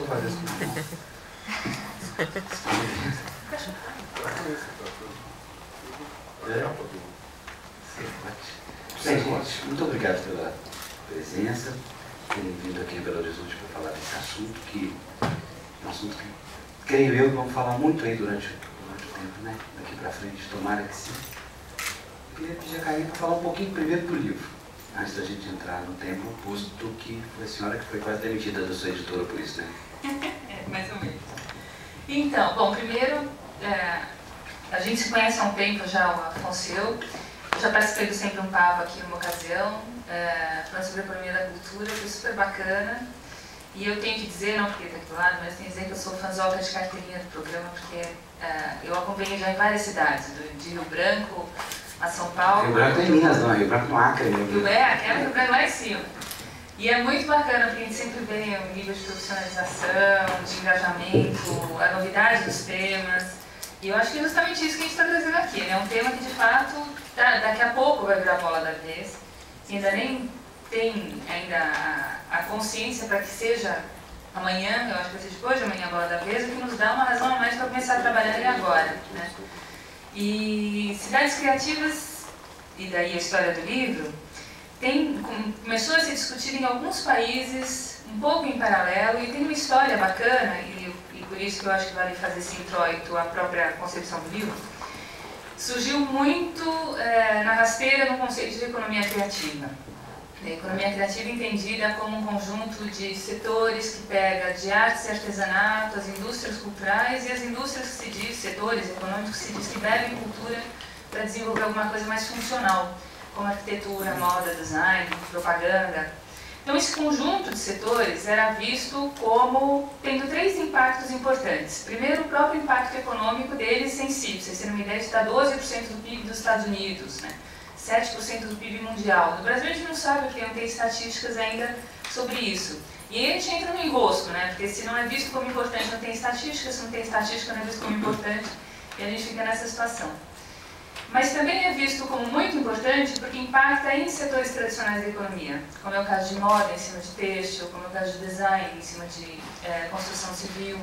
vou fazer isso com Bem, gente, muito obrigado pela presença, terem vindo aqui em Belo Horizonte para falar desse assunto, que é um assunto que, creio eu, que vamos falar muito aí durante o tempo, né? Daqui para frente, tomara que sim. Eu queria pedir a Karine para falar um pouquinho primeiro do livro, antes da gente entrar no tema, posto que foi a senhora que foi quase demitida da sua editora por isso, né? Mais ou menos. Então, bom, primeiro, a gente se conhece há um tempo já, o Afonso e eu já participei do Sempre um Papo aqui numa ocasião, falando sobre a economia da cultura, foi super bacana. E eu tenho que dizer, não porque está aqui do lado, mas tenho que dizer que eu sou fãzoca de carteirinha do programa, porque eu acompanhei já em várias cidades, de Rio Branco a São Paulo. Rio Branco em Minas, não, Rio Branco no Acre. Aquela Rio Branco lá em cima. E é muito bacana, porque a gente sempre vê um nível de profissionalização, de engajamento, a novidade dos temas. E eu acho que é justamente isso que a gente está trazendo aqui, né? Um tema que, de fato, daqui a pouco vai virar bola da vez. E ainda nem tem a consciência para que seja amanhã, eu acho que vai ser depois de amanhã a bola da vez, o que nos dá uma razão a mais para começar a trabalhar ele agora, né? E cidades criativas, e daí a história do livro, começou a se discutir em alguns países, um pouco em paralelo, e tem uma história bacana, e por isso que eu acho que vale fazer esse introito à própria concepção do livro. Surgiu muito na rasteira no conceito de economia criativa. A economia criativa entendida como um conjunto de setores que pega de artes e artesanato, as indústrias culturais e as indústrias que se diz, setores econômicos que se diz que bebem cultura para desenvolver alguma coisa mais funcional, como arquitetura, moda, design, propaganda. Então esse conjunto de setores era visto como tendo três impactos importantes. Primeiro, o próprio impacto econômico deles em si. Pra vocês terem uma ideia, está 12% do PIB dos Estados Unidos, né? 7% do PIB mundial. No Brasil a gente não sabe, porque não tem estatísticas ainda sobre isso. E aí a gente entra no enrosco, né? Porque se não é visto como importante, não tem estatística, se não tem estatística, não é visto como importante, e a gente fica nessa situação. Mas também é visto como muito importante porque impacta em setores tradicionais da economia, como é o caso de moda em cima de têxtil, como é o caso de design em cima de construção civil.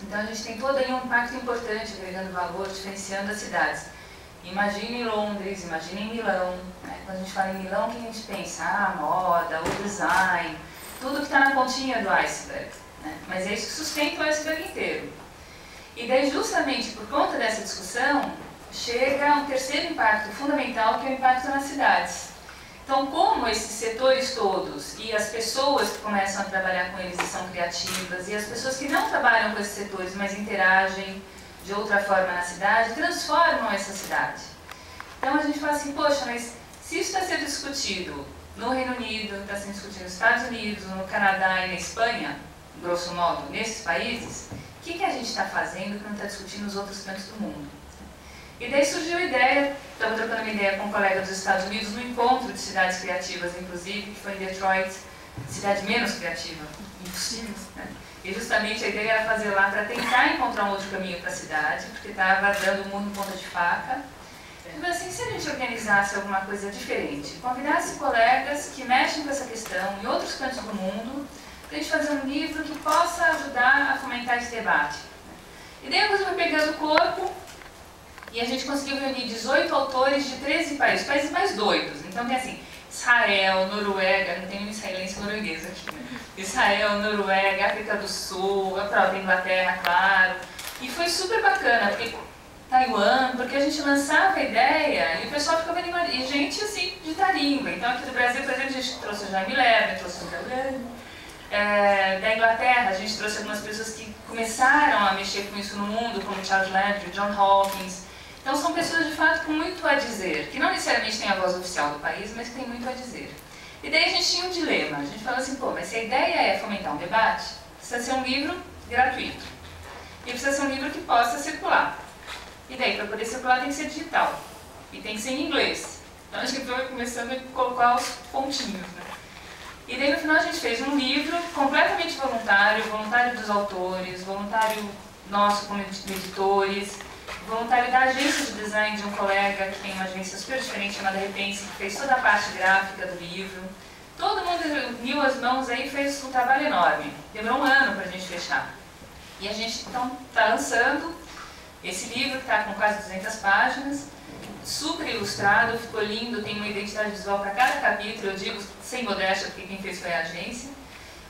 Então a gente tem todo aí um impacto importante, agregando valor, diferenciando as cidades. Imagine Londres, imagine Milão, né? Quando a gente fala em Milão, o que a gente pensa? A moda, o design, tudo que está na pontinha do iceberg, né? Mas é isso que sustenta o iceberg inteiro. E daí, justamente por conta dessa discussão, chega um terceiro impacto fundamental, que é o impacto nas cidades. Então, como esses setores todos e as pessoas que começam a trabalhar com eles e são criativas, e as pessoas que não trabalham com esses setores, mas interagem de outra forma na cidade, transformam essa cidade. Então a gente fala assim, poxa, mas se isso está sendo discutido no Reino Unido, está sendo discutido nos Estados Unidos, no Canadá e na Espanha, grosso modo, nesses países, o que a gente está fazendo que não está discutindo nos outros cantos do mundo? E daí surgiu a ideia, estava trocando uma ideia com um colega dos Estados Unidos, no encontro de cidades criativas, inclusive, que foi em Detroit, cidade menos criativa, impossível, né? E justamente a ideia era fazer lá para tentar encontrar um outro caminho para a cidade, porque estava dando o mundo em ponta de faca. Mas assim, se a gente organizasse alguma coisa diferente, convidasse colegas que mexem com essa questão em outros cantos do mundo, para a gente fazer um livro que possa ajudar a fomentar esse debate. E daí a coisa foi pegando corpo, e a gente conseguiu reunir 18 autores de 13 países, países mais doidos. Então tem assim, Israel, Noruega, não tem um israelense norueguês aqui, né? Israel, Noruega, África do Sul, a própria Inglaterra, claro. E foi super bacana, porque Taiwan, porque a gente lançava a ideia e o pessoal ficava animado. E gente assim, de tarimba. Então aqui do Brasil, por exemplo, a gente trouxe o Jaime Lerner, trouxe o Gabriel. Da Inglaterra, a gente trouxe algumas pessoas que começaram a mexer com isso no mundo, como Charles Landry, John Hawkins. Então são pessoas de fato com muito a dizer, que não necessariamente têm a voz oficial do país, mas que têm muito a dizer. E daí a gente tinha um dilema, a gente falou assim, pô, mas se a ideia é fomentar um debate, precisa ser um livro gratuito. E precisa ser um livro que possa circular. E daí, para poder circular, tem que ser digital. E tem que ser em inglês. Então a gente foi começando a colocar os pontinhos, né? E daí no final a gente fez um livro completamente voluntário, voluntário dos autores, voluntário nosso como editores, voluntário da agência de design de um colega que tem uma agência super diferente chamada Repense, que fez toda a parte gráfica do livro. todo mundo uniu as mãos aí e fez um trabalho enorme. Demorou um ano para a gente fechar. E a gente então está lançando esse livro que está com quase 200 páginas, super ilustrado, ficou lindo, tem uma identidade visual para cada capítulo, eu digo sem modéstia porque quem fez foi a agência,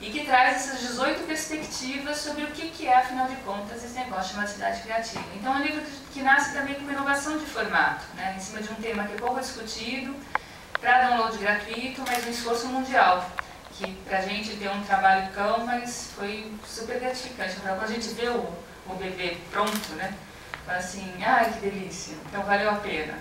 e que traz essas 18 perspectivas sobre o que é, afinal de contas, esse negócio chamado Cidade Criativa. Então é um livro que nasce também com uma inovação de formato, né, em cima de um tema que é pouco discutido, para download gratuito, mas um esforço mundial, que para a gente deu um trabalho cão, mas foi super gratificante. Quando a gente vê o bebê pronto, né, fala assim, ai que delícia, então valeu a pena.